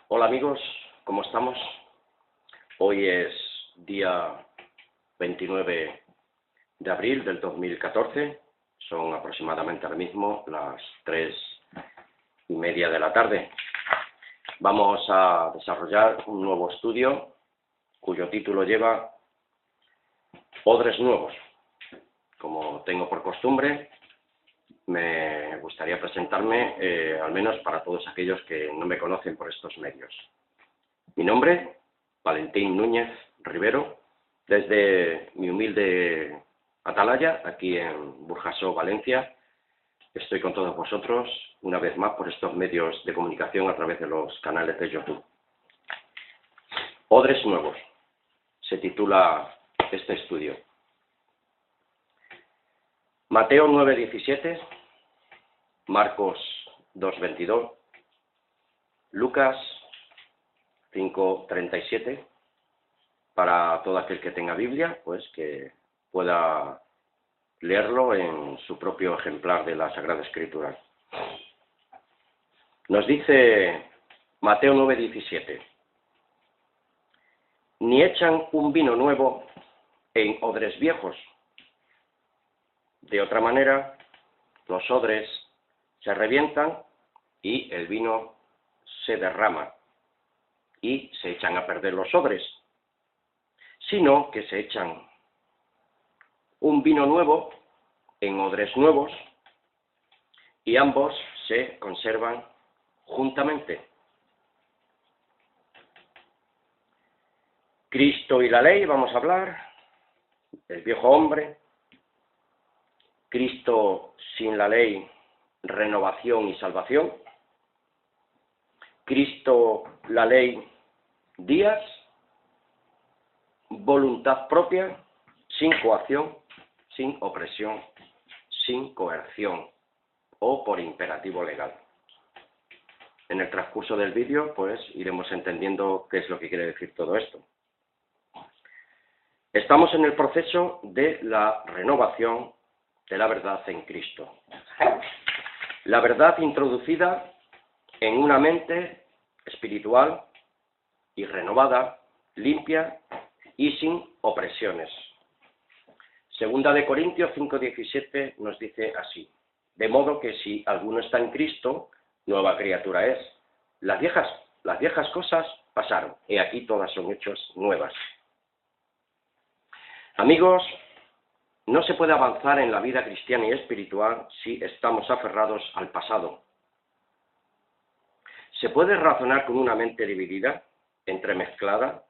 Hola amigos, ¿cómo estamos? Hoy es día 29 de abril del 2014, son aproximadamente ahora mismo las 3:30 de la tarde. Vamos a desarrollar un nuevo estudio cuyo título lleva Odres Nuevos. Como tengo por costumbre, me gustaría presentarme, al menos para todos aquellos que no me conocen por estos medios. Mi nombre, Valentín Núñez Rivero, desde mi humilde atalaya, aquí en Burjasó, Valencia. Estoy con todos vosotros, una vez más, por estos medios de comunicación a través de los canales de YouTube. Odres Nuevos, se titula este estudio. Mateo 9:17, Marcos 2:22, Lucas 5:37, para todo aquel que tenga Biblia, pues que pueda leerlo en su propio ejemplar de la Sagrada Escritura. Nos dice Mateo 9:17, ni echan un vino nuevo en odres viejos. De otra manera, los odres se revientan y el vino se derrama y se echan a perder los odres, sino que se echan un vino nuevo en odres nuevos y ambos se conservan juntamente. Cristo y la ley, vamos a hablar, el viejo hombre. Cristo sin la ley, renovación y salvación. Cristo, la ley, días, voluntad propia, sin coacción, sin opresión, sin coerción o por imperativo legal. En el transcurso del vídeo, pues, iremos entendiendo qué es lo que quiere decir todo esto. Estamos en el proceso de la renovación de la verdad en Cristo. La verdad introducida en una mente espiritual y renovada, limpia y sin opresiones. Segunda de Corintios 5:17 nos dice así: de modo que si alguno está en Cristo, nueva criatura es. Las viejas cosas pasaron, y aquí todas son hechas nuevas. Amigos, no se puede avanzar en la vida cristiana y espiritual si estamos aferrados al pasado. ¿Se puede razonar con una mente dividida, entremezclada,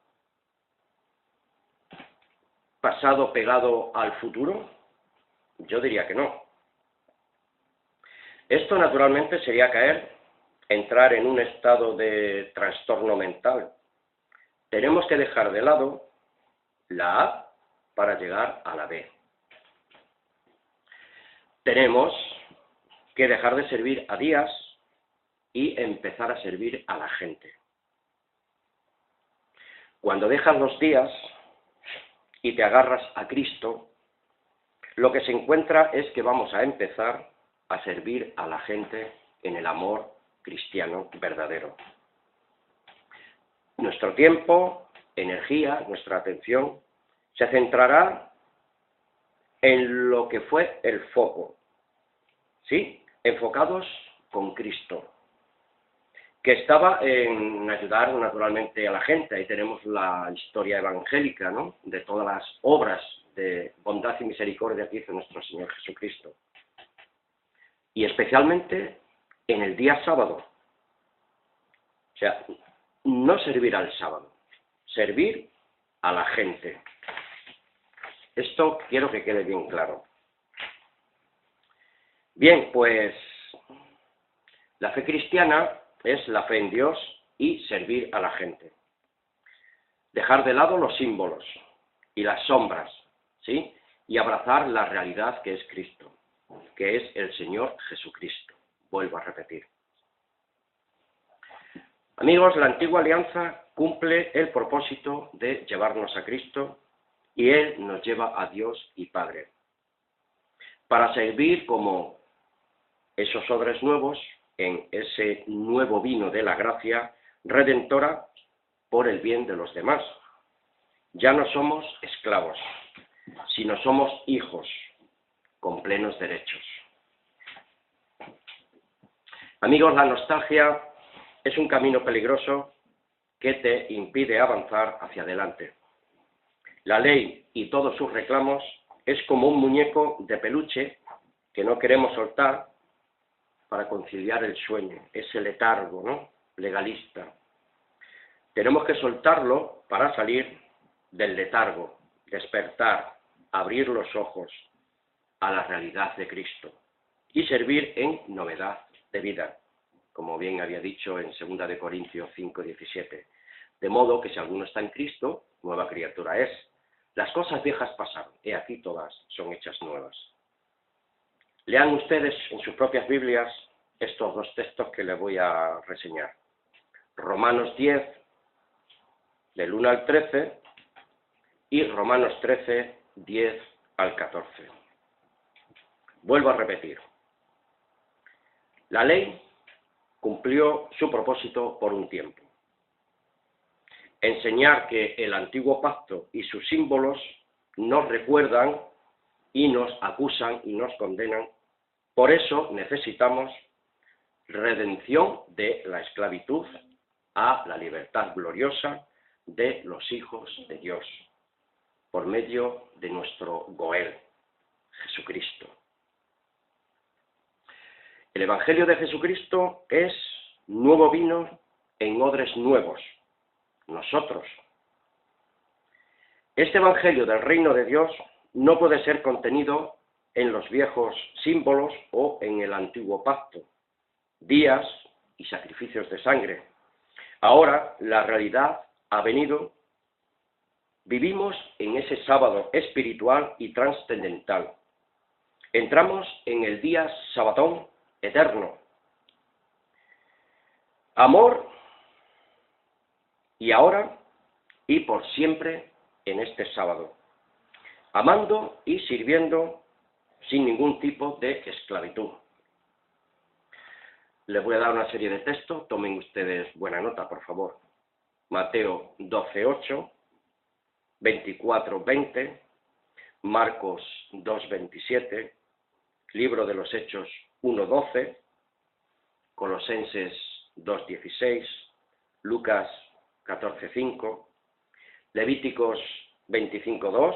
pasado pegado al futuro? Yo diría que no. Esto naturalmente sería entrar en un estado de trastorno mental. Tenemos que dejar de lado la A para llegar a la B. Tenemos que dejar de servir a días y empezar a servir a la gente. Cuando dejas los días y te agarras a Cristo, lo que se encuentra es que vamos a empezar a servir a la gente en el amor cristiano verdadero. Nuestro tiempo, energía, nuestra atención se centrará en lo que fue el foco, ¿sí? Enfocados con Cristo, que estaba en ayudar naturalmente a la gente. Ahí tenemos la historia evangélica, ¿no?, de todas las obras de bondad y misericordia que hizo nuestro Señor Jesucristo. Y especialmente en el día sábado. O sea, no servir al sábado, servir a la gente. Esto quiero que quede bien claro. Bien, pues la fe cristiana es la fe en Dios y servir a la gente. Dejar de lado los símbolos y las sombras, ¿sí? Y abrazar la realidad que es Cristo, que es el Señor Jesucristo. Vuelvo a repetir. Amigos, la antigua alianza cumple el propósito de llevarnos a Cristo y Él nos lleva a Dios y Padre, para servir como esos odres nuevos en ese nuevo vino de la gracia, redentora por el bien de los demás. Ya no somos esclavos, sino somos hijos con plenos derechos. Amigos, la nostalgia es un camino peligroso que te impide avanzar hacia adelante. La ley y todos sus reclamos es como un muñeco de peluche que no queremos soltar para conciliar el sueño, ese letargo, ¿no?, legalista. Tenemos que soltarlo para salir del letargo, despertar, abrir los ojos a la realidad de Cristo y servir en novedad de vida, como bien había dicho en 2 de Corintios 5:17. De modo que si alguno está en Cristo, nueva criatura es. Las cosas viejas pasaron, y aquí todas son hechas nuevas. Lean ustedes en sus propias Biblias estos dos textos que les voy a reseñar. Romanos 10, del 1 al 13, y Romanos 13, 10 al 14. Vuelvo a repetir. La ley cumplió su propósito por un tiempo. Enseñar que el antiguo pacto y sus símbolos nos recuerdan y nos acusan y nos condenan. Por eso necesitamos redención de la esclavitud a la libertad gloriosa de los hijos de Dios, por medio de nuestro Goel, Jesucristo. El Evangelio de Jesucristo es nuevo vino en odres nuevos, nosotros. Este Evangelio del reino de Dios no puede ser contenido en los viejos símbolos o en el antiguo pacto, días y sacrificios de sangre. Ahora la realidad ha venido. Vivimos en ese sábado espiritual y trascendental. Entramos en el día sabatón eterno. Amor, y ahora y por siempre en este sábado, amando y sirviendo sin ningún tipo de esclavitud. Les voy a dar una serie de textos, tomen ustedes buena nota, por favor. Mateo 12:8, 24:20, Marcos 2:27, Libro de los Hechos 1:12, Colosenses 2:16, Lucas 14:5, Levíticos 25:2,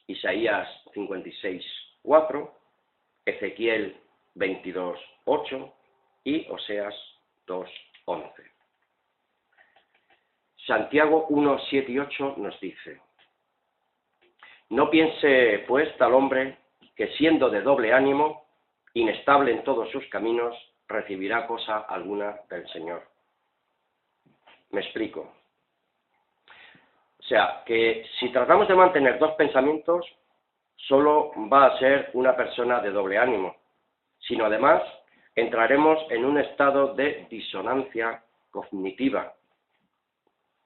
Isaías 56:4, Ezequiel 22:8 y Oseas 2:11. Santiago 1:7 y 8 nos dice: no piense pues tal hombre que siendo de doble ánimo, inestable en todos sus caminos, recibirá cosa alguna del Señor. Me explico. O sea, que si tratamos de mantener dos pensamientos, solo va a ser una persona de doble ánimo, sino además entraremos en un estado de disonancia cognitiva.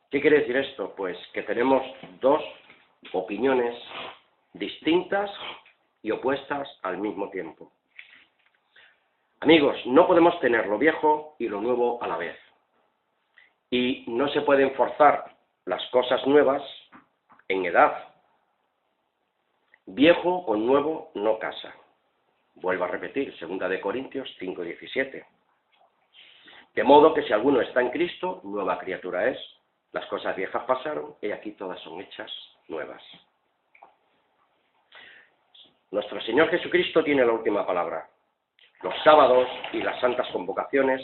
¿Qué quiere decir esto? Pues que tenemos dos opiniones distintas y opuestas al mismo tiempo. Amigos, no podemos tener lo viejo y lo nuevo a la vez. Y no se pueden forzar las cosas nuevas en edad. Viejo con nuevo no casa. Vuelvo a repetir, 2 de Corintios 5:17. De modo que si alguno está en Cristo, nueva criatura es. Las cosas viejas pasaron y aquí todas son hechas nuevas. Nuestro Señor Jesucristo tiene la última palabra. Los sábados y las santas convocaciones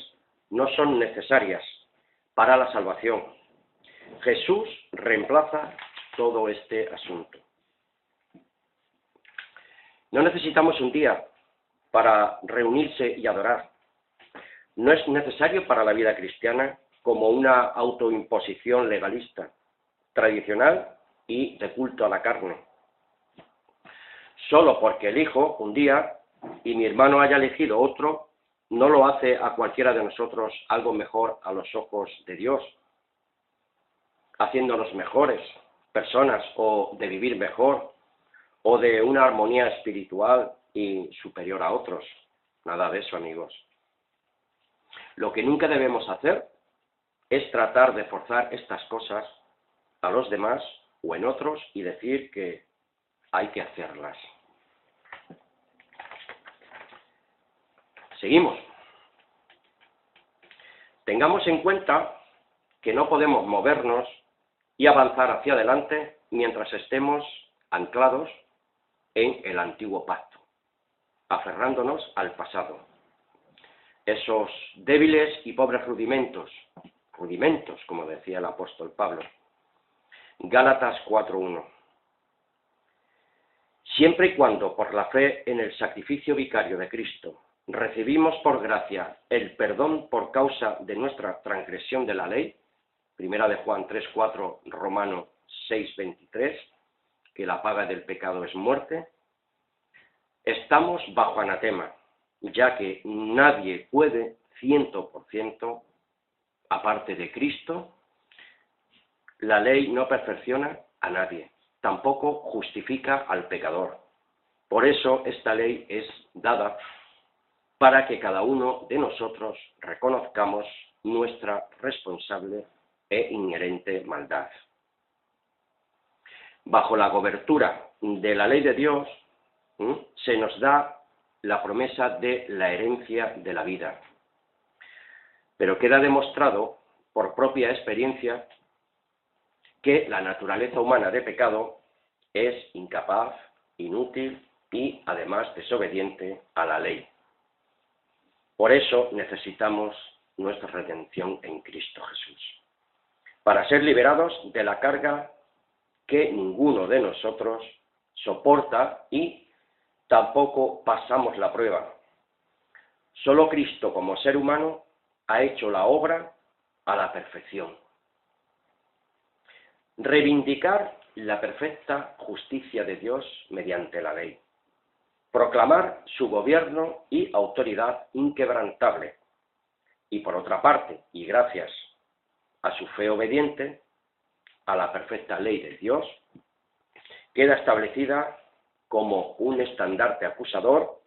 no son necesarias para la salvación. Jesús reemplaza todo este asunto. No necesitamos un día para reunirse y adorar. No es necesario para la vida cristiana como una autoimposición legalista, tradicional y de culto a la carne. Solo porque elijo un día y mi hermano haya elegido otro, no lo hace a cualquiera de nosotros algo mejor a los ojos de Dios, haciéndonos mejores personas o de vivir mejor o de una armonía espiritual y superior a otros. Nada de eso, amigos. Lo que nunca debemos hacer es tratar de forzar estas cosas a los demás o en otros y decir que hay que hacerlas. Seguimos. Tengamos en cuenta que no podemos movernos y avanzar hacia adelante mientras estemos anclados en el antiguo pacto, aferrándonos al pasado. Esos débiles y pobres rudimentos, como decía el apóstol Pablo. Gálatas 4:1. Siempre y cuando, por la fe en el sacrificio vicario de Cristo, recibimos por gracia el perdón por causa de nuestra transgresión de la ley, primera de Juan 3:4, Romano 6:23, que la paga del pecado es muerte, estamos bajo anatema, ya que nadie puede 100%, aparte de Cristo, la ley no perfecciona a nadie, tampoco justifica al pecador. Por eso esta ley es dada para que cada uno de nosotros reconozcamos nuestra responsable e inherente maldad. Bajo la cobertura de la ley de Dios, se nos da la promesa de la herencia de la vida. Pero queda demostrado por propia experiencia que la naturaleza humana de pecado es incapaz, inútil y además desobediente a la ley. Por eso necesitamos nuestra redención en Cristo Jesús, para ser liberados de la carga que ninguno de nosotros soporta y tampoco pasamos la prueba. Solo Cristo como ser humano ha hecho la obra a la perfección. Reivindicar la perfecta justicia de Dios mediante la ley. Proclamar su gobierno y autoridad inquebrantable. Y por otra parte, y gracias a su fe obediente a la perfecta ley de Dios, queda establecida como un estandarte acusador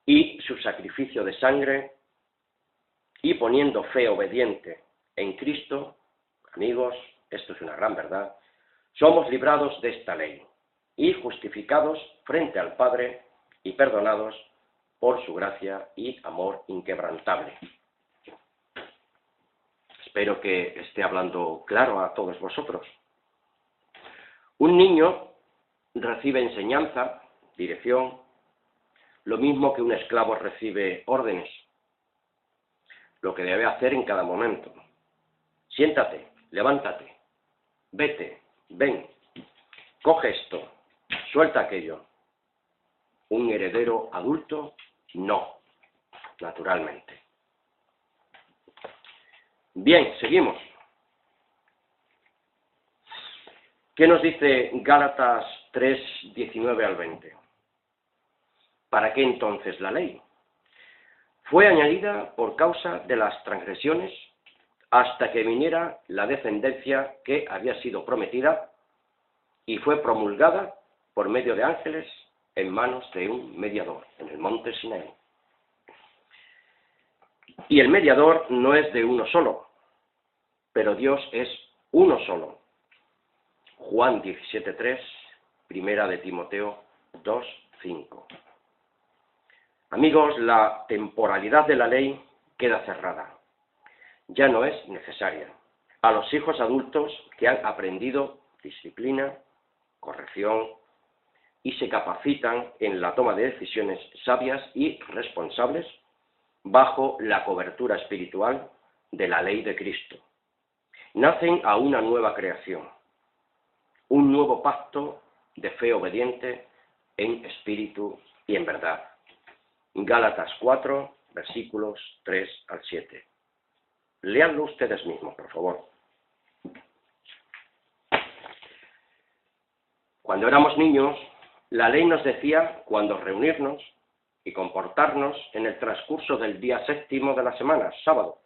y su sacrificio de sangre, y poniendo fe obediente en Cristo, amigos, esto es una gran verdad, somos librados de esta ley y justificados frente al Padre y perdonados por su gracia y amor inquebrantable. Espero que esté hablando claro a todos vosotros. Un niño recibe enseñanza, dirección, lo mismo que un esclavo recibe órdenes, lo que debe hacer en cada momento. Siéntate, levántate, vete, ven, coge esto, suelta aquello. Un heredero adulto, no, naturalmente. Bien, seguimos. ¿Qué nos dice Gálatas 3, 19 al 20? ¿Para qué entonces la ley? Fue añadida por causa de las transgresiones hasta que viniera la descendencia que había sido prometida y fue promulgada por medio de ángeles en manos de un mediador en el monte Sinaí. Y el mediador no es de uno solo, pero Dios es uno solo. Juan 17:3, primera de Timoteo 2:5. Amigos, la temporalidad de la ley queda cerrada. Ya no es necesaria. A los hijos adultos que han aprendido disciplina, corrección y se capacitan en la toma de decisiones sabias y responsables bajo la cobertura espiritual de la ley de Cristo. Nacen a una nueva creación, un nuevo pacto de fe obediente en espíritu y en verdad. Gálatas 4, versículos 3 al 7. Léanlo ustedes mismos, por favor. Cuando éramos niños, la ley nos decía cuándo reunirnos y comportarnos en el transcurso del día séptimo de la semana, sábado.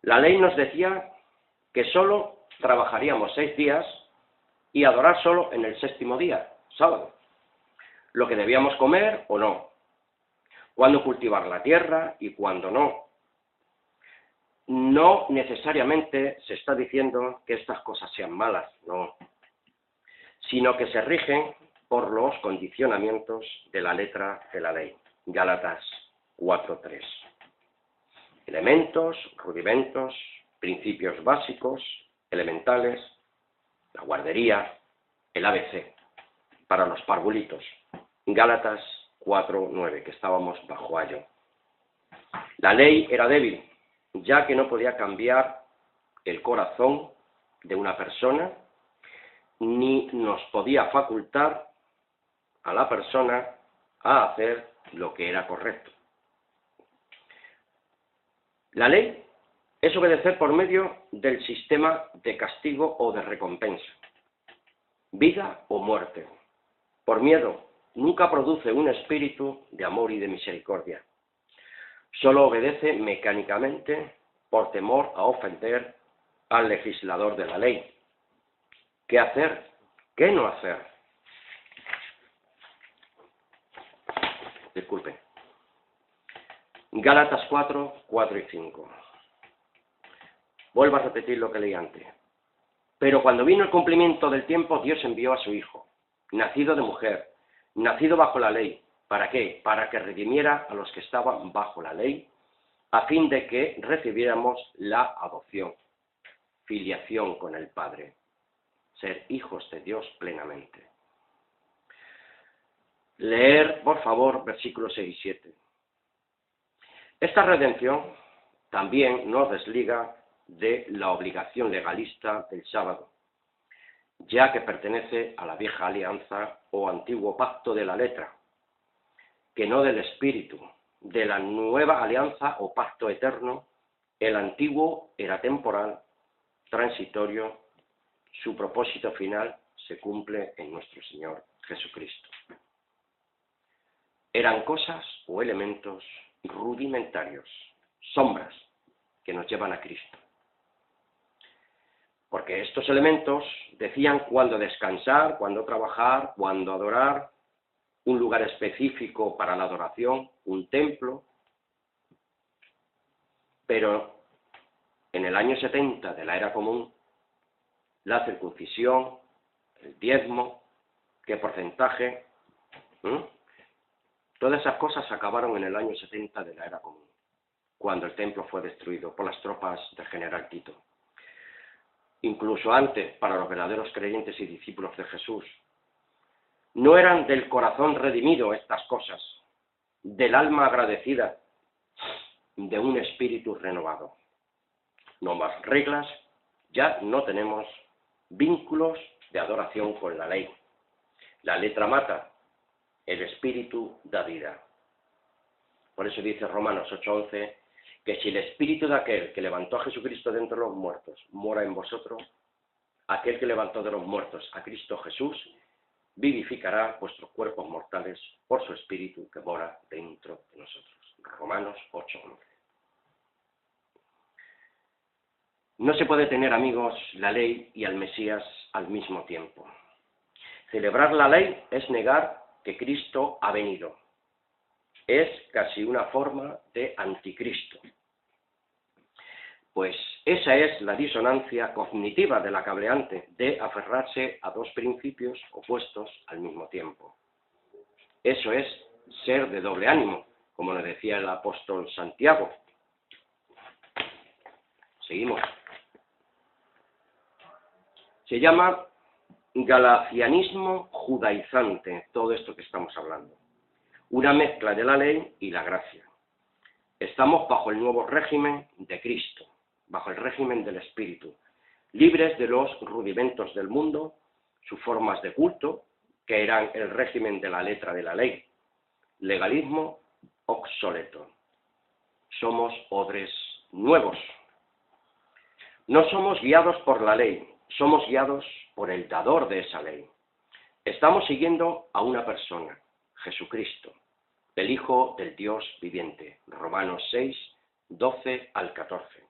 La ley nos decía que solo trabajaríamos 6 días y adorar solo en el séptimo día, sábado. Lo que debíamos comer o no. Cuándo cultivar la tierra y cuándo no. no necesariamente se está diciendo que estas cosas sean malas, no, sino que se rigen por los condicionamientos de la letra de la ley. Gálatas 4:3. Elementos, rudimentos, principios básicos, elementales, la guardería, el ABC, para los parvulitos. Gálatas 4:9, que estábamos bajo ayo. La ley era débil, ya que no podía cambiar el corazón de una persona, ni nos podía facultar a la persona a hacer lo que era correcto. La ley es obedecer por medio del sistema de castigo o de recompensa, vida o muerte. Por miedo, nunca produce un espíritu de amor y de misericordia. Solo obedece mecánicamente por temor a ofender al legislador de la ley. ¿Qué hacer? ¿Qué no hacer? Disculpe. Gálatas 4:4 y 5. Vuelvo a repetir lo que leí antes. Pero cuando vino el cumplimiento del tiempo, Dios envió a su Hijo, nacido de mujer, nacido bajo la ley. ¿Para qué? Para que redimiera a los que estaban bajo la ley, a fin de que recibiéramos la adopción, filiación con el Padre, ser hijos de Dios plenamente. Leer, por favor, versículos 6 y 7. Esta redención también nos desliga de la obligación legalista del sábado, ya que pertenece a la vieja alianza o antiguo pacto de la letra, que no del espíritu. De la nueva alianza o pacto eterno, el antiguo era temporal, transitorio, su propósito final se cumple en nuestro Señor Jesucristo. Eran cosas o elementos rudimentarios, sombras que nos llevan a Cristo. Porque estos elementos decían cuándo descansar, cuándo trabajar, cuándo adorar, un lugar específico para la adoración, un templo. Pero en el año 70 de la era común, la circuncisión, el diezmo, qué porcentaje, todas esas cosas acabaron en el año 70 de la era común, cuando el templo fue destruido por las tropas del general Tito. Incluso antes, para los verdaderos creyentes y discípulos de Jesús, no eran del corazón redimido estas cosas, del alma agradecida, de un espíritu renovado. No más reglas, ya no tenemos vínculos de adoración con la ley. La letra mata, el espíritu da vida. Por eso dice Romanos 8:11, que si el espíritu de aquel que levantó a Jesucristo de entre los muertos mora en vosotros, aquel que levantó de los muertos a Cristo Jesús, vivificará vuestros cuerpos mortales por su espíritu que mora dentro de nosotros. Romanos 8:11. No se puede tener, amigos, la ley y al Mesías al mismo tiempo. Celebrar la ley es negar que Cristo ha venido. Es casi una forma de anticristo. Pues esa es la disonancia cognitiva de la cableante, de aferrarse a dos principios opuestos al mismo tiempo. Eso es ser de doble ánimo, como nos decía el apóstol Santiago. Seguimos. Se llama galacianismo judaizante, todo esto que estamos hablando. Una mezcla de la ley y la gracia. Estamos bajo el nuevo régimen de Cristo, bajo el régimen del Espíritu, libres de los rudimentos del mundo, sus formas de culto, que eran el régimen de la letra de la ley. Legalismo obsoleto. Somos odres nuevos. No somos guiados por la ley, somos guiados por el dador de esa ley. Estamos siguiendo a una persona, Jesucristo, el Hijo del Dios viviente. Romanos 6:12 al 14.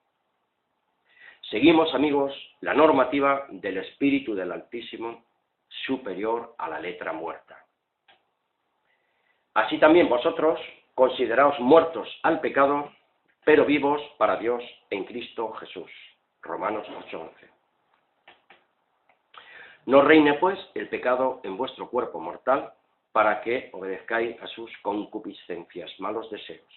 Seguimos, amigos, la normativa del Espíritu del Altísimo, superior a la letra muerta. Así también vosotros, consideraos muertos al pecado pero vivos para Dios en Cristo Jesús. Romanos 8:11. No reine, pues, el pecado en vuestro cuerpo mortal, para que obedezcáis a sus concupiscencias, malos deseos.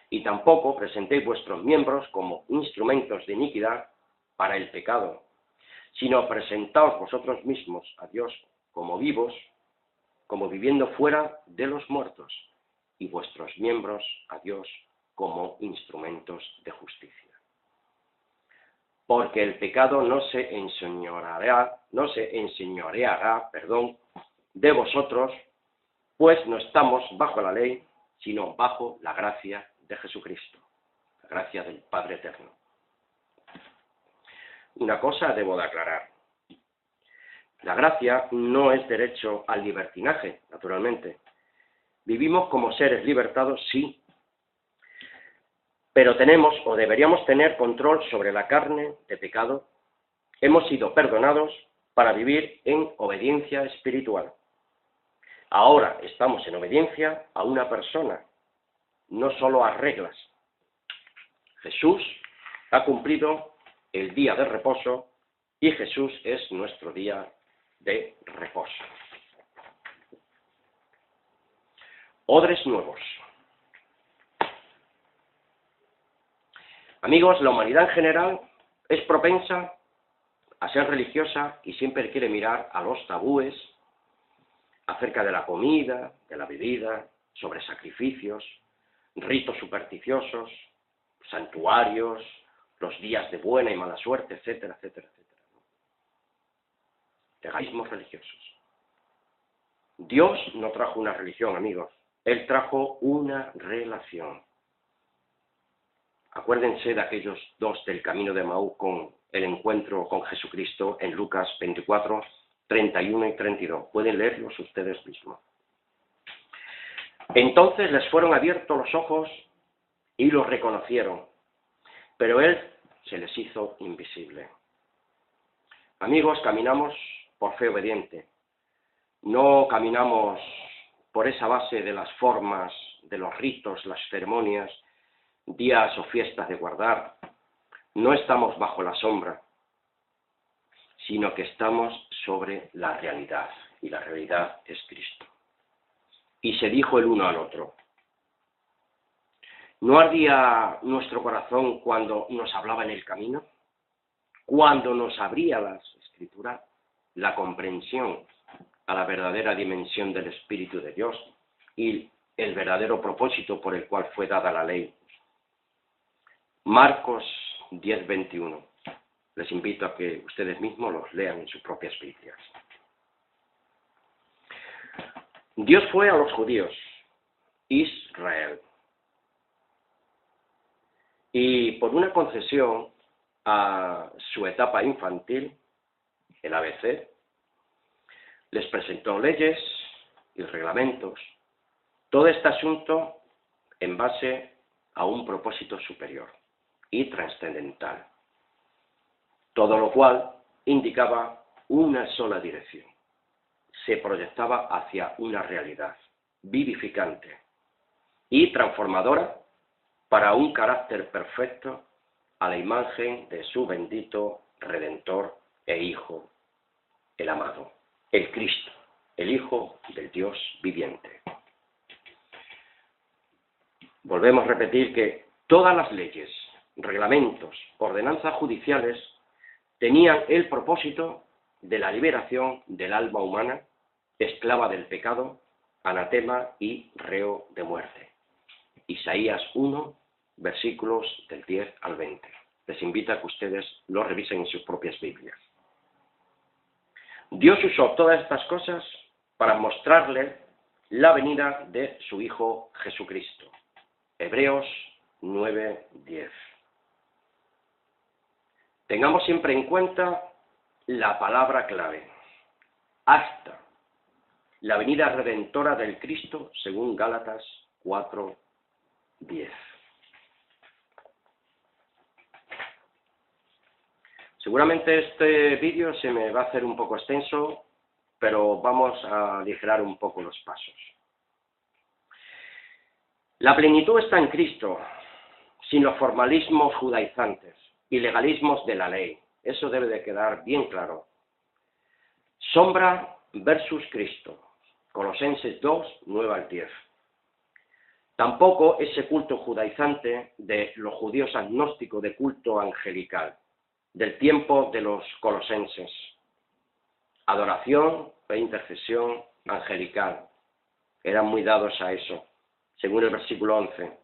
Y tampoco presentéis vuestros miembros como instrumentos de iniquidad para el pecado, sino presentaos vosotros mismos a Dios como vivos, como viviendo fuera de los muertos, y vuestros miembros a Dios como instrumentos de justicia. Porque el pecado no se enseñoreará, de vosotros, pues no estamos bajo la ley, sino bajo la gracia de Jesucristo, la gracia del Padre Eterno. Una cosa debo de aclarar. La gracia no es derecho al libertinaje, naturalmente. Vivimos como seres libertados, sí, pero tenemos o deberíamos tener control sobre la carne de pecado. Hemos sido perdonados para vivir en obediencia espiritual. Ahora estamos en obediencia a una persona, no solo a reglas. Jesús ha cumplido el día de reposo y Jesús es nuestro día de reposo. Odres nuevos. Amigos, la humanidad en general es propensa a ser religiosa y siempre quiere mirar a los tabúes acerca de la comida, de la bebida, sobre sacrificios, ritos supersticiosos, santuarios, los días de buena y mala suerte, etcétera, etcétera, etcétera. Legalismos religiosos. Dios no trajo una religión, amigos. Él trajo una relación. Acuérdense de aquellos dos del camino de Emaús con el encuentro con Jesucristo en Lucas 24, 31 y 32. Pueden leerlos ustedes mismos. Entonces les fueron abiertos los ojos y los reconocieron, pero Él se les hizo invisible. Amigos, caminamos por fe obediente. No caminamos por esa base de las formas, de los ritos, las ceremonias, días o fiestas de guardar. No estamos bajo la sombra, sino que estamos sobre la realidad, y la realidad es Cristo. Y se dijo el uno al otro: ¿no ardía nuestro corazón cuando nos hablaba en el camino? Cuando nos abría las Escrituras, la comprensión a la verdadera dimensión del Espíritu de Dios y el verdadero propósito por el cual fue dada la ley. Marcos 10:21. Les invito a que ustedes mismos los lean en sus propias Biblias. Dios fue a los judíos, Israel, y por una concesión a su etapa infantil, el ABC, les presentó leyes y reglamentos, todo este asunto en base a un propósito superior y trascendental, todo lo cual indicaba una sola dirección. Se proyectaba hacia una realidad vivificante y transformadora para un carácter perfecto a la imagen de su bendito Redentor e Hijo, el amado, el Cristo, el Hijo del Dios viviente. Volvemos a repetir que todas las leyes, reglamentos, ordenanzas judiciales tenían el propósito de la liberación del alma humana, esclava del pecado, anatema y reo de muerte. Isaías 1, versículos del 10 al 20. Les invito a que ustedes lo revisen en sus propias Biblias. Dios usó todas estas cosas para mostrarle la venida de su Hijo Jesucristo. Hebreos 9:10. Tengamos siempre en cuenta la palabra clave: hasta la venida redentora del Cristo, según Gálatas 4:10. Seguramente este vídeo se me va a hacer un poco extenso, pero vamos a aligerar un poco los pasos. La plenitud está en Cristo. sin los formalismos judaizantes y legalismos de la ley. Eso debe de quedar bien claro. Sombra versus Cristo. Colosenses 2, 9 al 10. Tampoco ese culto judaizante de los judíos agnósticos de culto angelical, del tiempo de los colosenses. Adoración e intercesión angelical. Eran muy dados a eso, según el versículo 11.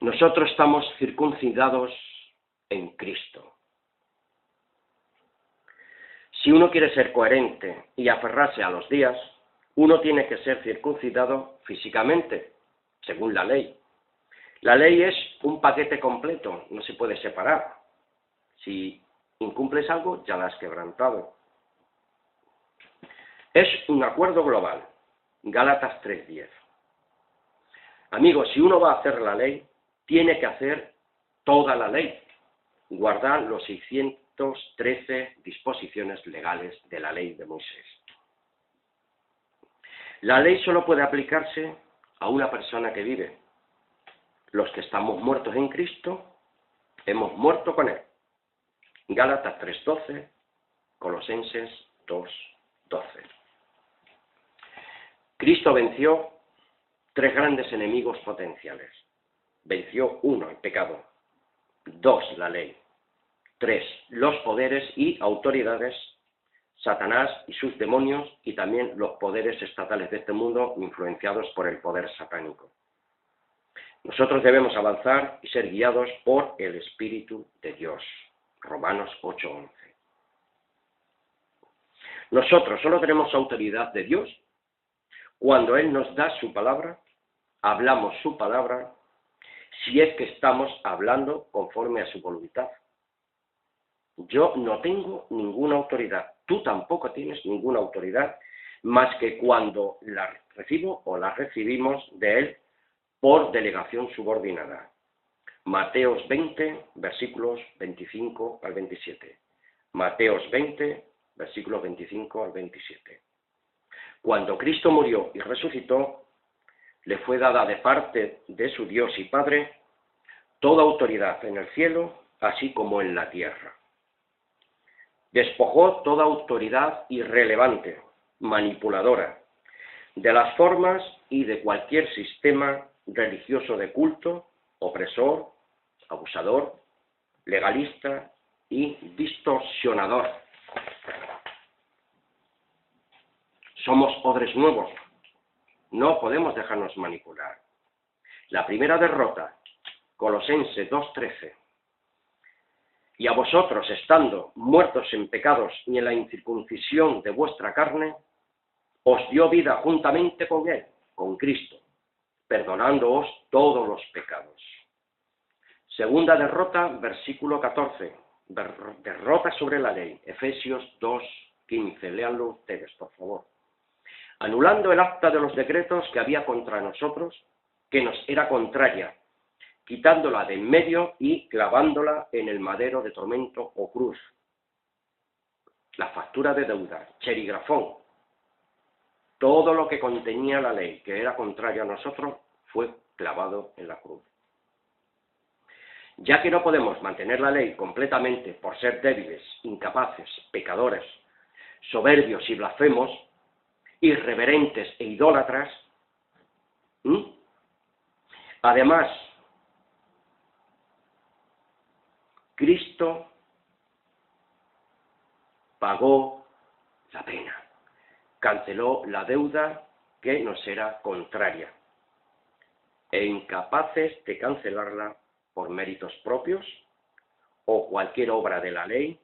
Nosotros estamos circuncidados en Cristo. Si uno quiere ser coherente y aferrarse a los días, uno tiene que ser circuncidado físicamente, según la ley. La ley es un paquete completo, no se puede separar. Si incumples algo, ya la has quebrantado. Es un acuerdo global. Gálatas 3:10. Amigos, si uno va a hacer la ley, tiene que hacer toda la ley. Guardar los 613 disposiciones legales de la ley de Moisés. La ley solo puede aplicarse a una persona que vive. Los que estamos muertos en Cristo, hemos muerto con Él. Gálatas 3:12, Colosenses 2:12. Cristo venció 3 grandes enemigos potenciales. Venció 1, el pecado. 2, la ley. 3, los poderes y autoridades, Satanás y sus demonios, y también los poderes estatales de este mundo influenciados por el poder satánico. Nosotros debemos avanzar y ser guiados por el Espíritu de Dios. Romanos 8:11. Nosotros solo tenemos autoridad de Dios cuando Él nos da su palabra, hablamos su palabra, si es que estamos hablando conforme a su voluntad. Yo no tengo ninguna autoridad, tú tampoco tienes ninguna autoridad, más que cuando la recibo o la recibimos de Él por delegación subordinada. Mateos 20, versículos 25 al 27. Mateos 20, versículos 25 al 27. Cuando Cristo murió y resucitó, le fue dada de parte de su Dios y Padre toda autoridad en el cielo, así como en la tierra. Despojó toda autoridad irrelevante, manipuladora, de las formas y de cualquier sistema religioso de culto, opresor, abusador, legalista y distorsionador. Somos odres nuevos, no podemos dejarnos manipular. La primera derrota, Colosenses 2:13. Y a vosotros, estando muertos en pecados y en la incircuncisión de vuestra carne, os dio vida juntamente con Él, con Cristo, perdonándoos todos los pecados. Segunda derrota, versículo 14. Derrota sobre la ley, Efesios 2:15. Léanlo ustedes, por favor. Anulando el acta de los decretos que había contra nosotros, que nos era contraria, quitándola de en medio y clavándola en el madero de tormento o cruz. La factura de deuda, cherigrafón, todo lo que contenía la ley que era contrario a nosotros fue clavado en la cruz. Ya que no podemos mantener la ley completamente por ser débiles, incapaces, pecadores, soberbios y blasfemos, irreverentes e idólatras, además, Cristo pagó la pena, canceló la deuda que nos era contraria, e incapaces de cancelarla por méritos propios o cualquier obra de la ley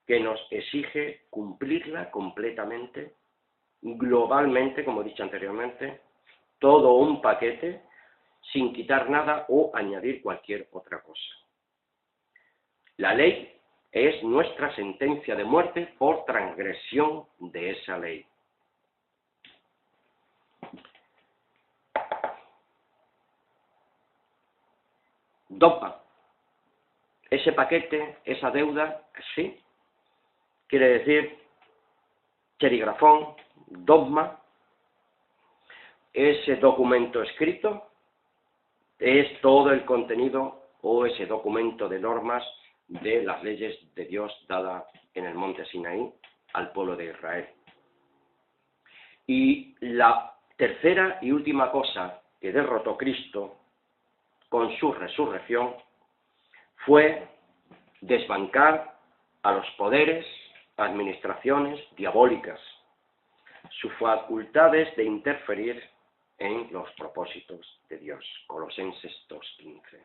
que nos exige cumplirla completamente, globalmente, como he dicho anteriormente, todo un paquete, sin quitar nada o añadir cualquier otra cosa. La ley es nuestra sentencia de muerte por transgresión de esa ley. Dogma. Ese paquete, esa deuda, sí, quiere decir cherigrafón, dogma, ese documento escrito es todo el contenido o ese documento de normas de las leyes de Dios dadas en el monte Sinaí al pueblo de Israel. Y la tercera y última cosa que derrotó Cristo con su resurrección fue desbancar a los poderes, administraciones diabólicas, sus facultades de interferir en los propósitos de Dios. Colosenses 2:15.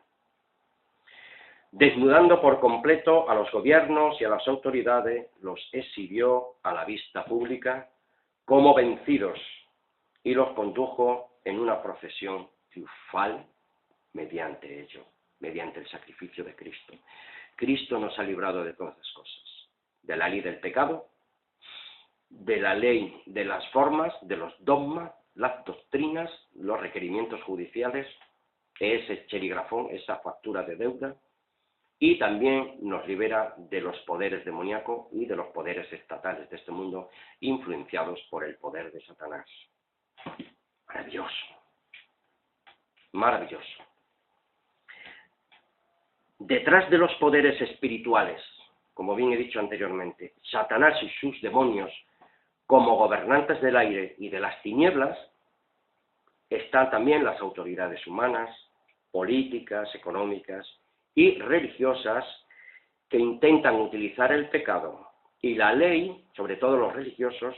Desnudando por completo a los gobiernos y a las autoridades, los exhibió a la vista pública como vencidos y los condujo en una procesión triunfal mediante ello, mediante el sacrificio de Cristo. Cristo nos ha librado de todas las cosas, de la ley del pecado, de la ley de las formas, de los dogmas, las doctrinas, los requerimientos judiciales, ese cherigrafón, esa factura de deuda, y también nos libera de los poderes demoníacos y de los poderes estatales de este mundo, influenciados por el poder de Satanás. Maravilloso, maravilloso. Detrás de los poderes espirituales, como bien he dicho anteriormente, Satanás y sus demonios, como gobernantes del aire y de las tinieblas, están también las autoridades humanas, políticas, económicas y religiosas que intentan utilizar el pecado y la ley, sobre todo los religiosos,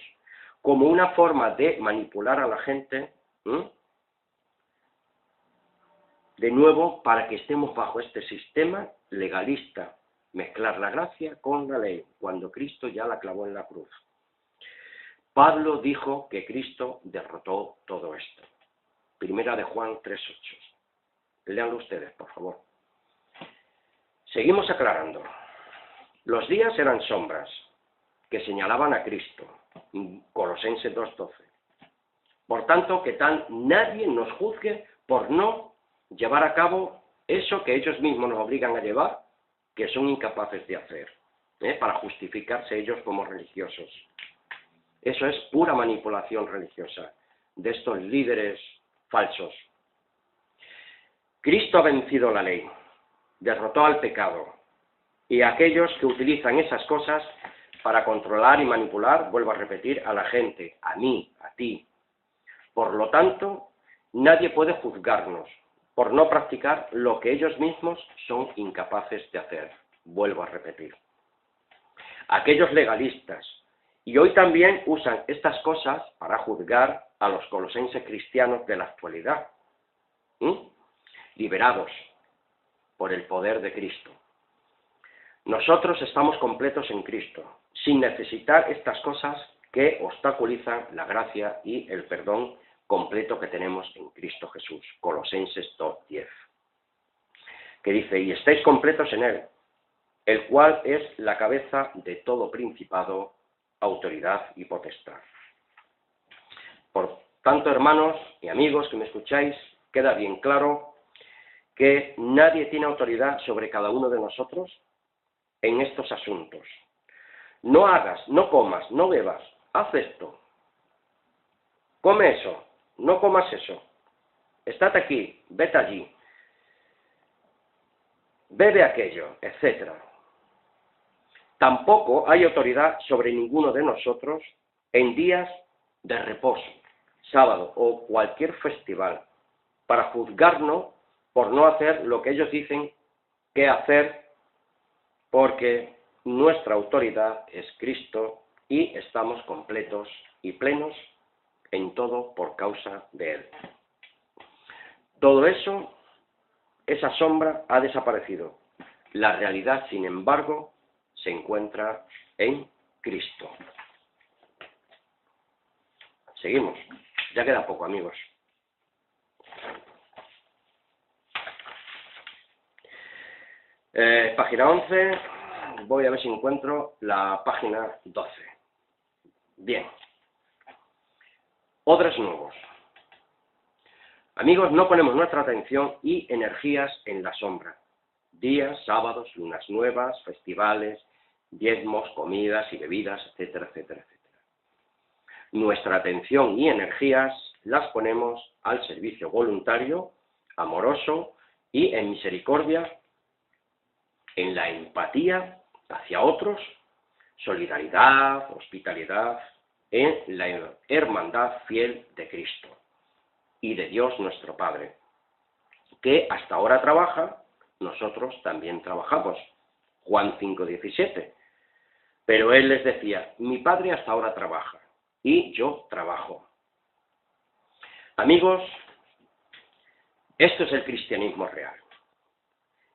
como una forma de manipular a la gente, de nuevo, para que estemos bajo este sistema legalista, mezclar la gracia con la ley, cuando Cristo ya la clavó en la cruz. Pablo dijo que Cristo derrotó todo esto. Primera de Juan 3:8. Léanlo ustedes, por favor. Seguimos aclarando. Los días eran sombras que señalaban a Cristo. Colosenses 2:12. Por tanto, que tal nadie nos juzgue por no llevar a cabo eso que ellos mismos nos obligan a llevar, que son incapaces de hacer, para justificarse ellos como religiosos. Eso es pura manipulación religiosa de estos líderes falsos. Cristo ha vencido la ley, derrotó al pecado, y a aquellos que utilizan esas cosas para controlar y manipular, vuelvo a repetir, a la gente, a mí, a ti. Por lo tanto, nadie puede juzgarnos por no practicar lo que ellos mismos son incapaces de hacer. Vuelvo a repetir. Aquellos legalistas, y hoy también usan estas cosas para juzgar a los colosenses cristianos de la actualidad, liberados por el poder de Cristo. Nosotros estamos completos en Cristo, sin necesitar estas cosas que obstaculizan la gracia y el perdón completo que tenemos en Cristo Jesús. Colosenses 2:10. Que dice, y estáis completos en Él, el cual es la cabeza de todo principado, autoridad y potestad. Por tanto, hermanos y amigos que me escucháis, queda bien claro que nadie tiene autoridad sobre cada uno de nosotros en estos asuntos. No hagas, no comas, no bebas, haz esto. Come eso, no comas eso. Estate aquí, vete allí. Bebe aquello, etc. Tampoco hay autoridad sobre ninguno de nosotros en días de reposo, sábado o cualquier festival, para juzgarnos por no hacer lo que ellos dicen que hacer, porque nuestra autoridad es Cristo y estamos completos y plenos en todo por causa de Él. Todo eso, esa sombra ha desaparecido. La realidad, sin embargo, se encuentra en Cristo. Seguimos. Ya queda poco, amigos. Página 11. Voy a ver si encuentro la página 12. Bien. Odres nuevos. Amigos, no ponemos nuestra atención y energías en la sombra. Días, sábados, lunas nuevas, festivales, diezmos, comidas y bebidas, etcétera, etcétera, etcétera. Nuestra atención y energías las ponemos al servicio voluntario, amoroso y en misericordia, en la empatía hacia otros, solidaridad, hospitalidad, en la hermandad fiel de Cristo y de Dios nuestro Padre, que hasta ahora trabaja, nosotros también trabajamos. Juan 5:17. Pero él les decía, mi Padre hasta ahora trabaja y yo trabajo. Amigos, esto es el cristianismo real.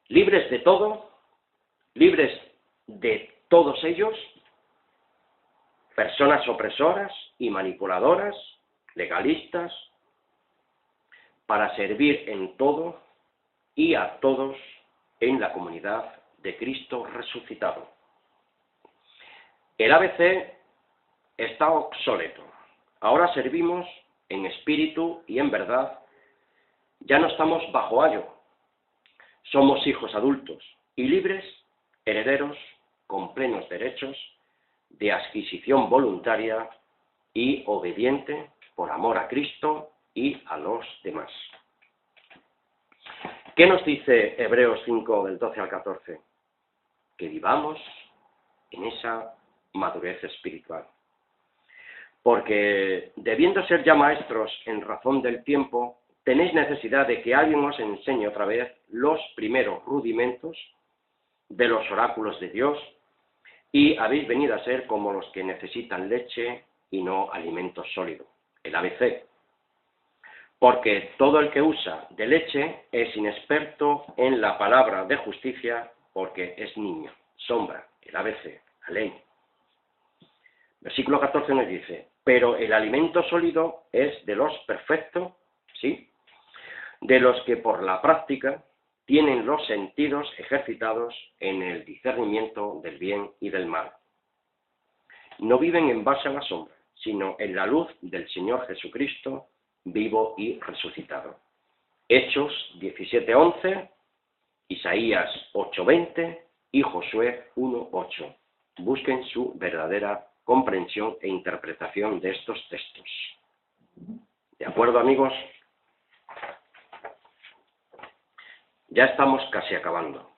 Libres de todo, libres de todos ellos, personas opresoras y manipuladoras, legalistas, para servir en todo y a todos en la comunidad de Cristo resucitado. El ABC está obsoleto. Ahora servimos en espíritu y en verdad. Ya no estamos bajo ayo. Somos hijos adultos y libres, herederos con plenos derechos, de adquisición voluntaria y obediente por amor a Cristo y a los demás. ¿Qué nos dice Hebreos 5, del 12 al 14? Que vivamos en esa madurez espiritual. Porque, debiendo ser ya maestros en razón del tiempo, tenéis necesidad de que alguien os enseñe otra vez los primeros rudimentos de los oráculos de Dios, y habéis venido a ser como los que necesitan leche y no alimento sólido, el ABC. Porque todo el que usa de leche es inexperto en la palabra de justicia, porque es niño, sombra, el ABC, la ley. Versículo 14 nos dice, pero el alimento sólido es de los perfectos, ¿sí?, de los que por la práctica tienen los sentidos ejercitados en el discernimiento del bien y del mal. No viven en base a la sombra, sino en la luz del Señor Jesucristo, vivo y resucitado. Hechos 17:11, Isaías 8:20 y Josué 1:8. Busquen su verdadera comprensión e interpretación de estos textos. ¿De acuerdo, amigos? Ya estamos casi acabando.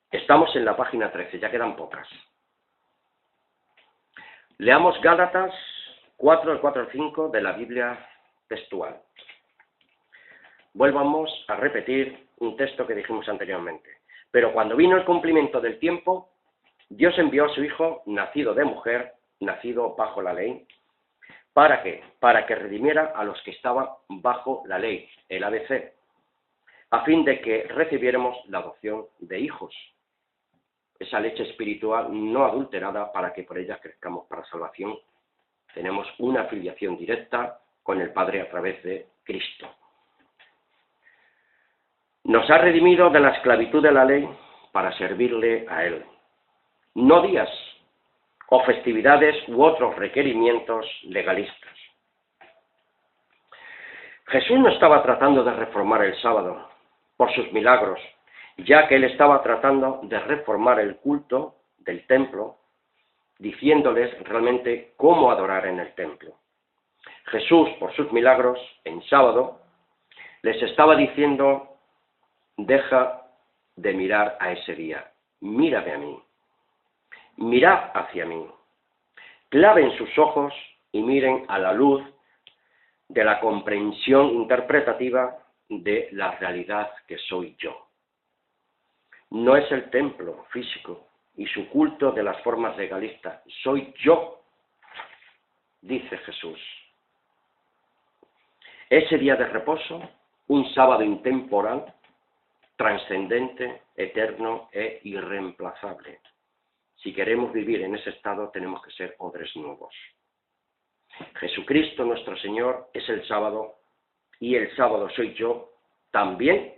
Estamos en la página 13, ya quedan pocas. Leamos Gálatas 4, del 4 al 5 de la Biblia textual. Volvamos a repetir un texto que dijimos anteriormente. Pero cuando vino el cumplimiento del tiempo, Dios envió a su Hijo, nacido de mujer, nacido bajo la ley. ¿Para qué? Para que redimiera a los que estaban bajo la ley, el ABC, a fin de que recibiéramos la adopción de hijos. Esa leche espiritual no adulterada para que por ella crezcamos para salvación. Tenemos una filiación directa con el Padre a través de Cristo. Nos ha redimido de la esclavitud de la ley para servirle a Él. No días o festividades u otros requerimientos legalistas. Jesús no estaba tratando de reformar el sábado por sus milagros, ya que Él estaba tratando de reformar el culto del templo, diciéndoles realmente cómo adorar en el templo. Jesús, por sus milagros, en sábado, les estaba diciendo, deja de mirar a ese día, mírame a mí. Mirad hacia mí, claven sus ojos y miren a la luz de la comprensión interpretativa de la realidad que soy yo. No es el templo físico y su culto de las formas legalistas, soy yo, dice Jesús. Ese día de reposo, un sábado intemporal, trascendente, eterno e irreemplazable. Si queremos vivir en ese estado, tenemos que ser odres nuevos. Jesucristo, nuestro Señor, es el sábado, y el sábado soy yo también,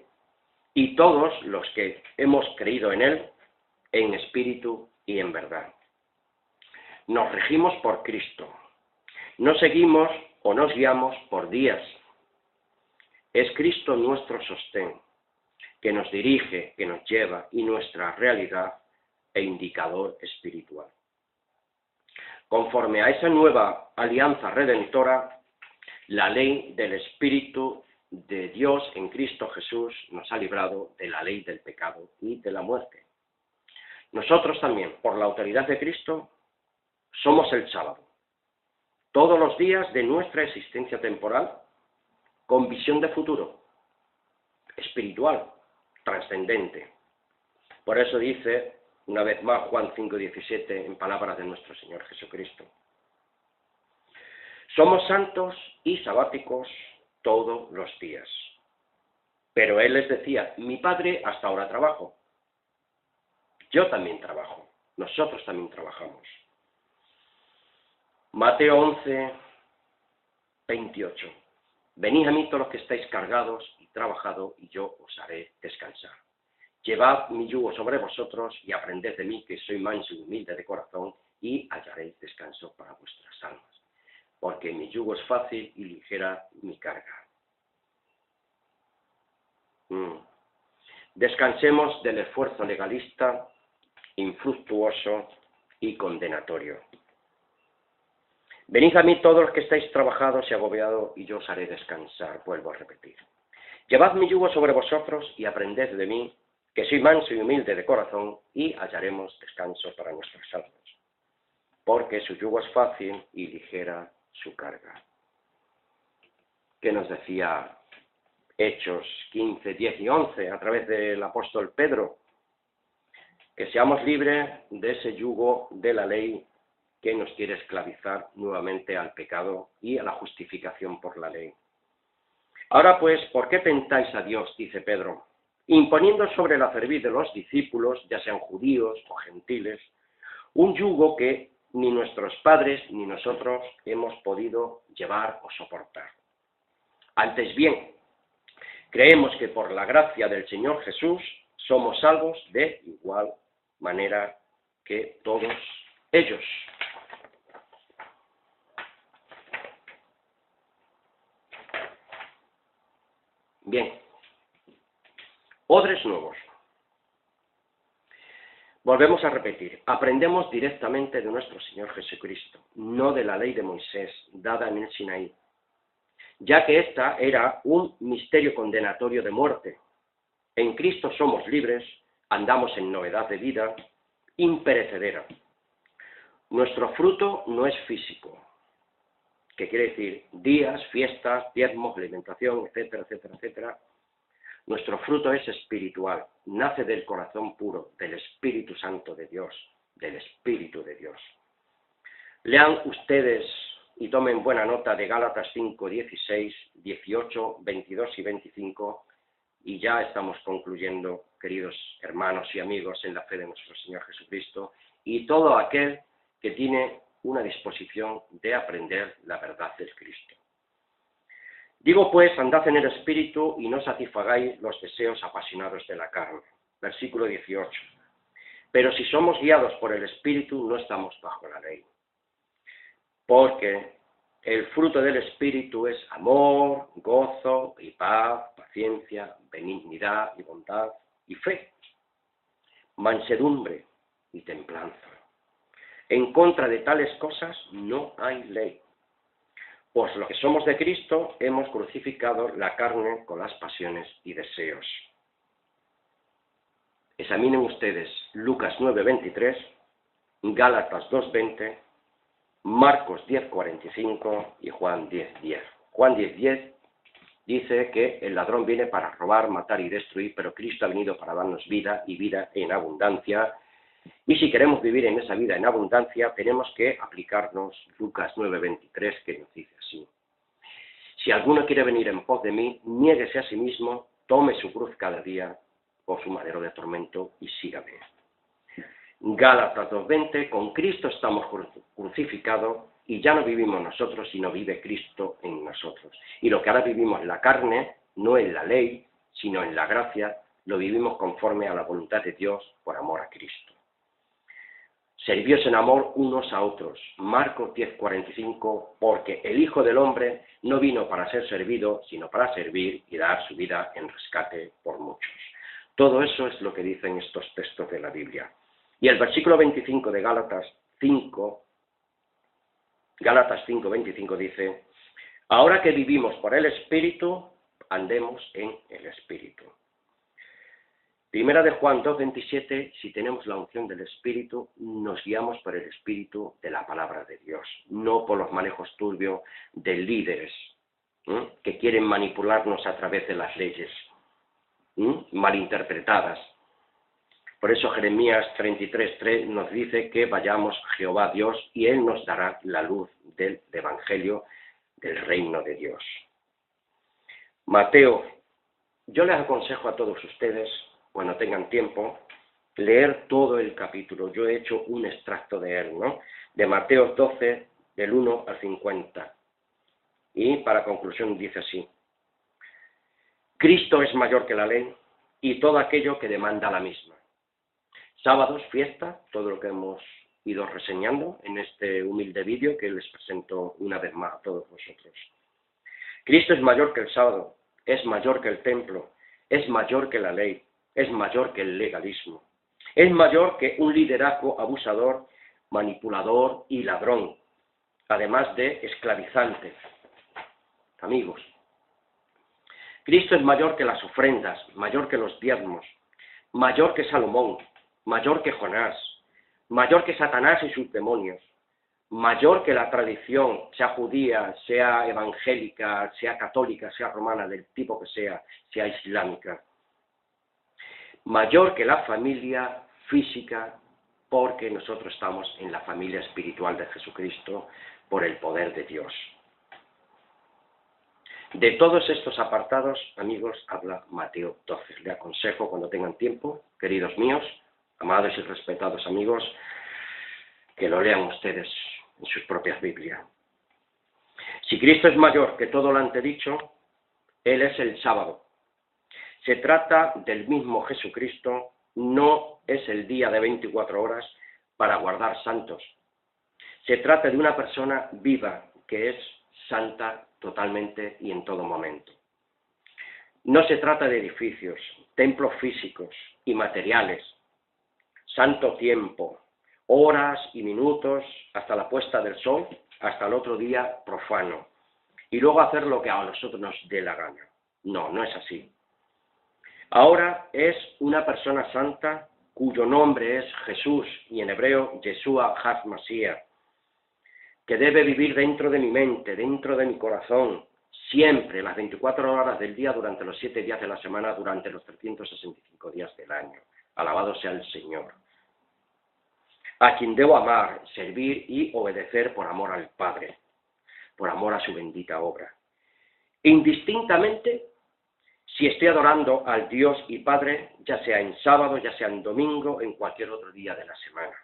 y todos los que hemos creído en Él, en espíritu y en verdad. Nos regimos por Cristo. No seguimos o nos guiamos por días. Es Cristo nuestro sostén, que nos dirige, que nos lleva, y nuestra realidad e indicador espiritual. Conforme a esa nueva alianza redentora, La ley del Espíritu de Dios en Cristo Jesús nos ha librado de la ley del pecado y de la muerte. Nosotros también, por la autoridad de Cristo, somos el sábado. Todos los días de nuestra existencia temporal, con visión de futuro, espiritual, trascendente. Por eso dice, una vez más, Juan 5:17, en palabras de nuestro Señor Jesucristo: somos santos y sabáticos todos los días. Pero Él les decía, mi Padre hasta ahora trabajo. Yo también trabajo. Nosotros también trabajamos. Mateo 11:28. Venid a mí todos los que estáis cargados y trabajados, y yo os haré descansar. Llevad mi yugo sobre vosotros y aprended de mí, que soy manso y humilde de corazón, y hallaréis descanso para vuestras almas. Porque mi yugo es fácil y ligera mi carga. Descansemos del esfuerzo legalista, infructuoso y condenatorio. Venid a mí todos los que estáis trabajados y agobiados, y yo os haré descansar. Vuelvo a repetir. Llevad mi yugo sobre vosotros y aprended de mí, que soy manso y humilde de corazón, y hallaremos descanso para nuestras almas. Porque su yugo es fácil y ligera su carga. ¿Qué nos decía Hechos 15, 10 y 11 a través del apóstol Pedro? Que seamos libres de ese yugo de la ley que nos quiere esclavizar nuevamente al pecado y a la justificación por la ley. Ahora pues, ¿por qué tentáis a Dios?, dice Pedro, imponiendo sobre la cerviz de los discípulos, ya sean judíos o gentiles, un yugo que ni nuestros padres ni nosotros hemos podido llevar o soportar. Antes bien, creemos que por la gracia del Señor Jesús somos salvos de igual manera que todos ellos. Bien, odres nuevos. Volvemos a repetir, aprendemos directamente de nuestro Señor Jesucristo, no de la ley de Moisés, dada en el Sinaí, ya que esta era un misterio condenatorio de muerte. En Cristo somos libres, andamos en novedad de vida, imperecedera. Nuestro fruto no es físico, que quiere decir días, fiestas, diezmos, alimentación, etcétera, etcétera, etcétera. Nuestro fruto es espiritual, nace del corazón puro, del Espíritu Santo de Dios, del Espíritu de Dios. Lean ustedes y tomen buena nota de Gálatas 5, 16, 18, 22 y 25, y ya estamos concluyendo, queridos hermanos y amigos en la fe de nuestro Señor Jesucristo, y todo aquel que tiene una disposición de aprender la verdad del Cristo. Digo pues, andad en el Espíritu y no satisfagáis los deseos apasionados de la carne. Versículo 18. Pero si somos guiados por el Espíritu, no estamos bajo la ley. Porque el fruto del Espíritu es amor, gozo y paz, paciencia, benignidad y bondad y fe, mansedumbre y templanza. En contra de tales cosas no hay ley. Pues los que somos de Cristo hemos crucificado la carne con las pasiones y deseos. Examinen ustedes Lucas 9:23, Gálatas 2:20, Marcos 10:45 y Juan 10:10. Juan 10:10 dice que el ladrón viene para robar, matar y destruir, pero Cristo ha venido para darnos vida y vida en abundancia. Y si queremos vivir en esa vida en abundancia, tenemos que aplicarnos Lucas 9:23, que nos dice así: si alguno quiere venir en pos de mí, niéguese a sí mismo, tome su cruz cada día o su madero de tormento y sígame. Gálatas 2:20, con Cristo estamos crucificados y ya no vivimos nosotros, sino vive Cristo en nosotros. Y lo que ahora vivimos en la carne, no en la ley, sino en la gracia, lo vivimos conforme a la voluntad de Dios por amor a Cristo. Servíos en amor unos a otros. Marcos 10:45, porque el Hijo del Hombre no vino para ser servido, sino para servir y dar su vida en rescate por muchos. Todo eso es lo que dicen estos textos de la Biblia. Y el versículo 25 de Gálatas 5:25 dice: Ahora que vivimos por el Espíritu, andemos en el Espíritu. Primera de Juan 2:27, si tenemos la unción del Espíritu, nos guiamos por el Espíritu de la palabra de Dios, no por los manejos turbios de líderes que quieren manipularnos a través de las leyes malinterpretadas. Por eso Jeremías 33:3 nos dice que vayamos a Jehová Dios y Él nos dará la luz del Evangelio del reino de Dios. Mateo, yo les aconsejo a todos ustedes, cuando tengan tiempo, leer todo el capítulo. Yo he hecho un extracto de él, ¿no? De Mateo 12, del 1 al 50. Y para conclusión dice así: Cristo es mayor que la ley y todo aquello que demanda la misma. Sábados, fiesta, todo lo que hemos ido reseñando en este humilde vídeo que les presento una vez más a todos vosotros. Cristo es mayor que el sábado, es mayor que el templo, es mayor que la ley, es mayor que el legalismo, es mayor que un liderazgo abusador, manipulador y ladrón, además de esclavizante. Amigos, Cristo es mayor que las ofrendas, mayor que los diezmos, mayor que Salomón, mayor que Jonás, mayor que Satanás y sus demonios, mayor que la tradición, sea judía, sea evangélica, sea católica, sea romana, del tipo que sea islámica, mayor que la familia física, porque nosotros estamos en la familia espiritual de Jesucristo por el poder de Dios. De todos estos apartados, amigos, habla Mateo 12. Le aconsejo cuando tengan tiempo, queridos míos, amados y respetados amigos, que lo lean ustedes en sus propias Biblias. Si Cristo es mayor que todo lo antedicho, Él es el sábado. Se trata del mismo Jesucristo, no es el día de 24 horas para guardar santos. Se trata de una persona viva que es santa totalmente y en todo momento. No se trata de edificios, templos físicos y materiales, santo tiempo, horas y minutos hasta la puesta del sol, hasta el otro día profano, y luego hacer lo que a nosotros nos dé la gana. No, no es así. Ahora es una persona santa cuyo nombre es Jesús y en hebreo Yeshua HaMashiach, que debe vivir dentro de mi mente, dentro de mi corazón, siempre, las 24 horas del día, durante los 7 días de la semana, durante los 365 días del año. Alabado sea el Señor. A quien debo amar, servir y obedecer por amor al Padre, por amor a su bendita obra. Indistintamente, si estoy adorando al Dios y Padre, ya sea en sábado, ya sea en domingo, en cualquier otro día de la semana.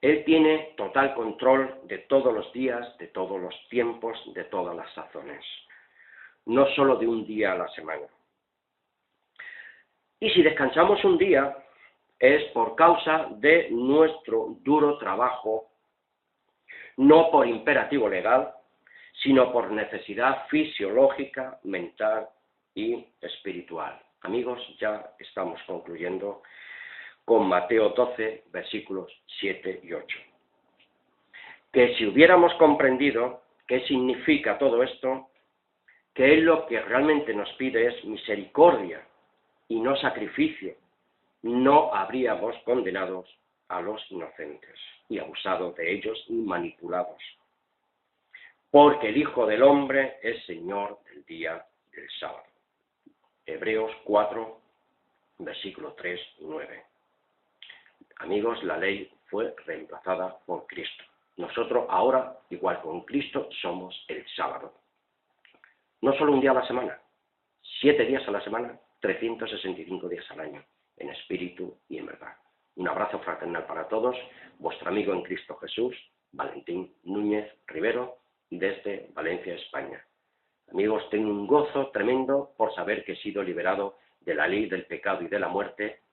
Él tiene total control de todos los días, de todos los tiempos, de todas las sazones. No solo de un día a la semana. Y si descansamos un día, es por causa de nuestro duro trabajo, no por imperativo legal, sino por necesidad fisiológica, mental y espiritual. Amigos, ya estamos concluyendo con Mateo 12, versículos 7 y 8. Que si hubiéramos comprendido qué significa todo esto, que Él lo que realmente nos pide es misericordia y no sacrificio, no habríamos condenado a los inocentes y abusado de ellos y manipulados. Porque el Hijo del Hombre es Señor del día del sábado. Hebreos 4, versículos 3 y 9. Amigos, la ley fue reemplazada por Cristo. Nosotros ahora, igual con Cristo, somos el sábado. No solo un día a la semana, 7 días a la semana, 365 días al año, en espíritu y en verdad. Un abrazo fraternal para todos, vuestro amigo en Cristo Jesús, Valentín Núñez Rivero, desde Valencia, España. Amigos, tengo un gozo tremendo por saber que he sido liberado de la ley del pecado y de la muerte,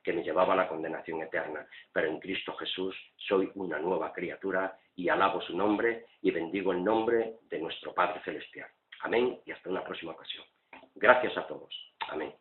que me llevaba a la condenación eterna. Pero en Cristo Jesús soy una nueva criatura y alabo su nombre y bendigo el nombre de nuestro Padre Celestial. Amén y hasta una próxima ocasión. Gracias a todos. Amén.